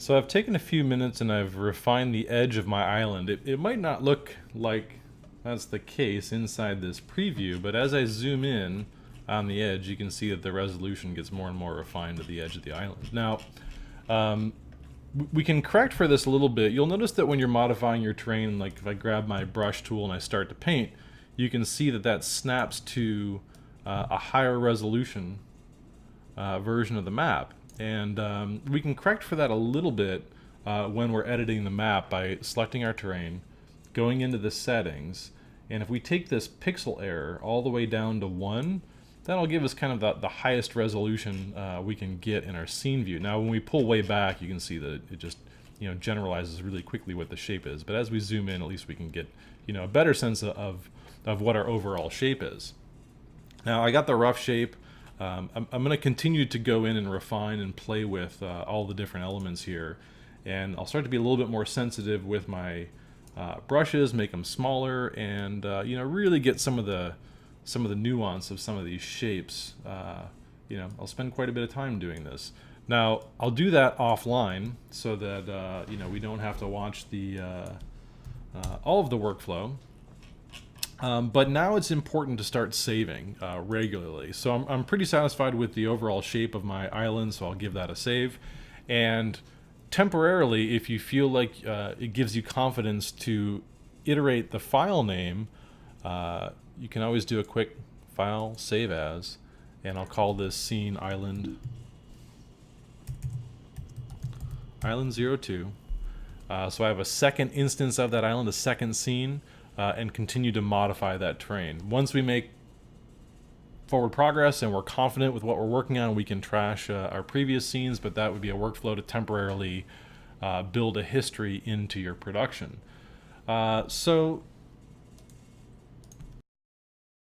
So I've taken a few minutes and I've refined the edge of my island. It might not look like that's the case inside this preview, but as I zoom in on the edge, you can see that the resolution gets more and more refined at the edge of the island. Now, we can correct for this a little bit. You'll notice that when you're modifying your terrain, like if I grab my brush tool and I start to paint, you can see that that snaps to a higher resolution version of the map. And we can correct for that a little bit when we're editing the map by selecting our terrain, going into the settings, and if we take this pixel error all the way down to 1, that'll give us kind of the highest resolution we can get in our scene view. Now when we pull way back, you can see that it just generalizes really quickly what the shape is, but as we zoom in, at least we can get a better sense of what our overall shape is. Now I got the rough shape. I'm going to continue to go in and refine and play with all the different elements here, and I'll start to be a little bit more sensitive with my brushes, make them smaller, and really get some of the nuance of some of these shapes. I'll spend quite a bit of time doing this. Now I'll do that offline so that we don't have to watch the all of the workflow. But now it's important to start saving regularly. So I'm pretty satisfied with the overall shape of my island, so I'll give that a save. And temporarily, if you feel like it gives you confidence to iterate the file name, you can always do a quick file save as, and I'll call this scene Island02. So I have a second instance of that island, a second scene. And continue to modify that terrain. Once we make forward progress and we're confident with what we're working on, we can trash our previous scenes, but that would be a workflow to temporarily build a history into your production. So the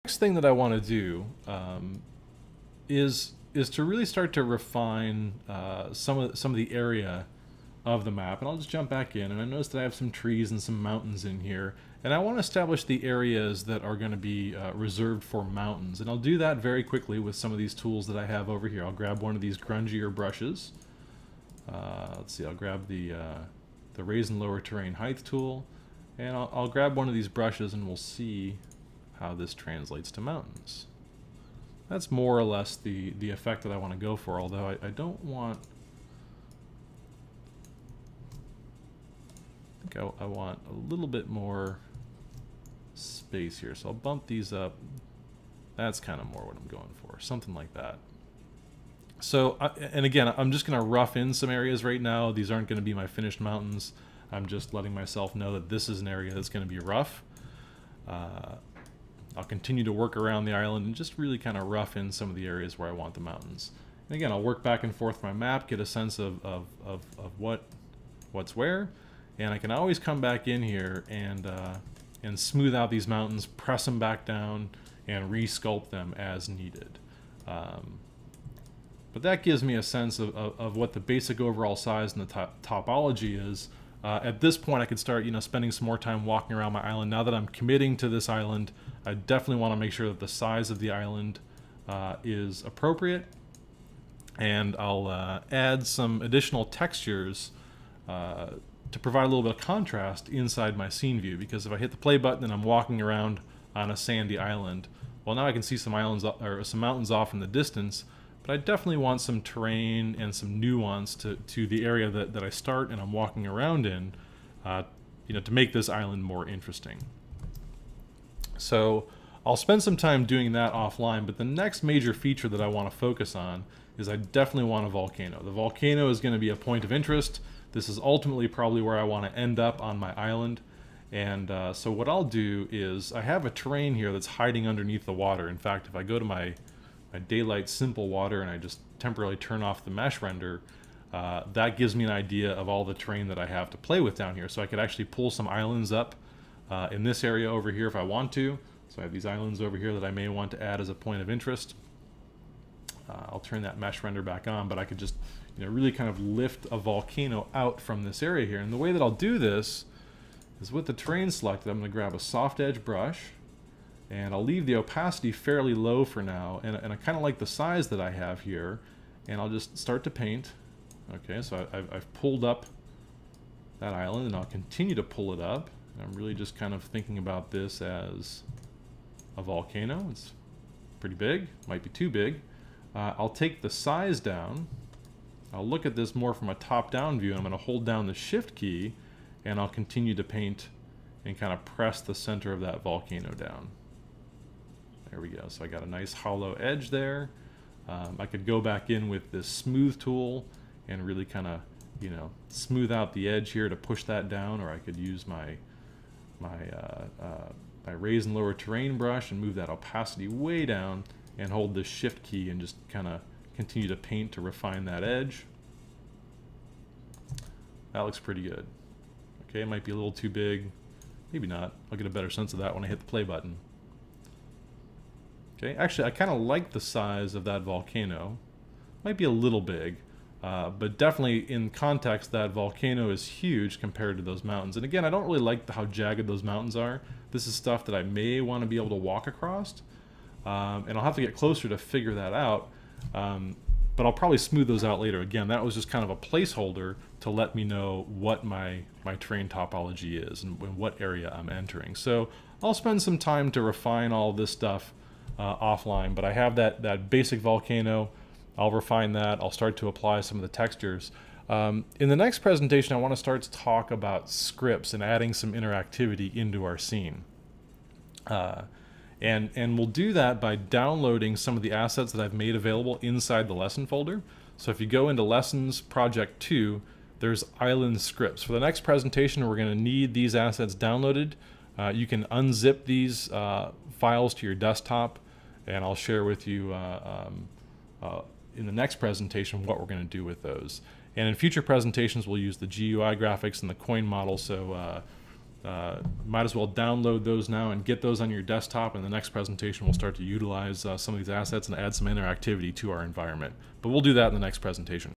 next thing that I want to do is to really start to refine some of the area of the map, and I'll just jump back in, and I notice that I have some trees and some mountains in here, and I want to establish the areas that are going to be reserved for mountains, and I'll do that very quickly with some of these tools that I have over here. I'll grab one of these grungier brushes. Let's see, I'll grab the raise and lower terrain height tool, and I'll grab one of these brushes and we'll see how this translates to mountains. That's more or less the effect that I want to go for, although I don't want... I want a little bit more space here, so I'll bump these up. That's kind of more what I'm going for, something like that. So, and again, I'm just going to rough in some areas right now. These aren't going to be my finished mountains. I'm just letting myself know that this is an area that's going to be rough. I'll continue to work around the island and just really kind of rough in some of the areas where I want the mountains. And again, I'll work back and forth my map, get a sense of what's where. And I can always come back in here and smooth out these mountains, press them back down, and re-sculpt them as needed. But that gives me a sense of what the basic overall size and the topology is. At this point, I could start spending some more time walking around my island. Now that I'm committing to this island, I definitely want to make sure that the size of the island is appropriate. And I'll add some additional textures to provide a little bit of contrast inside my scene view, because if I hit the play button and I'm walking around on a sandy island, well, now I can see some islands or some mountains off in the distance, but I definitely want some terrain and some nuance to the area that I start and I'm walking around in, to make this island more interesting. So I'll spend some time doing that offline, but the next major feature that I want to focus on is I definitely want a volcano. The volcano is going to be a point of interest. This is ultimately probably where I want to end up on my island. And so what I'll do is I have a terrain here that's hiding underneath the water. In fact, if I go to my daylight simple water and I just temporarily turn off the mesh render, that gives me an idea of all the terrain that I have to play with down here. So I could actually pull some islands up in this area over here if I want to. So I have these islands over here that I may want to add as a point of interest. I'll turn that mesh render back on, but I could just really kind of lift a volcano out from this area here. And the way that I'll do this is with the terrain selected, I'm going to grab a soft edge brush, and I'll leave the opacity fairly low for now, and I kind of like the size that I have here, and I'll just start to paint, Okay, so I've pulled up that island, and I'll continue to pull it up. I'm really just kind of thinking about this as a volcano. It's pretty big, might be too big. I'll take the size down. I'll look at this more from a top-down view. I'm going to hold down the shift key, and I'll continue to paint and kind of press the center of that volcano down. There we go. So I got a nice hollow edge there. I could go back in with this smooth tool and really kind of, you know, smooth out the edge here to push that down, or I could use my raise and lower terrain brush and move that opacity way down and hold the shift key and just kind of continue to paint to refine that edge. That looks pretty good. Okay, it might be a little too big. Maybe not. I'll get a better sense of that when I hit the play button. Okay, actually I kind of like the size of that volcano. Might be a little big. But definitely in context, that volcano is huge compared to those mountains. And again, I don't really like how jagged those mountains are. This is stuff that I may want to be able to walk across. And I'll have to get closer to figure that out. But I'll probably smooth those out later. Again, that was just kind of a placeholder to let me know what my terrain topology is and what area I'm entering. So I'll spend some time to refine all this stuff offline. But I have that basic volcano. I'll refine that. I'll start to apply some of the textures. In the next presentation, I want to start to talk about scripts and adding some interactivity into our scene. And we'll do that by downloading some of the assets that I've made available inside the lesson folder. So if you go into Lessons Project 2, there's Island scripts. For the next presentation, we're going to need these assets downloaded. You can unzip these files to your desktop, and I'll share with you in the next presentation what we're going to do with those. And in future presentations, we'll use the GUI graphics and the coin model, so might as well download those now and get those on your desktop. And the next presentation, we'll start to utilize some of these assets and add some interactivity to our environment. But we'll do that in the next presentation.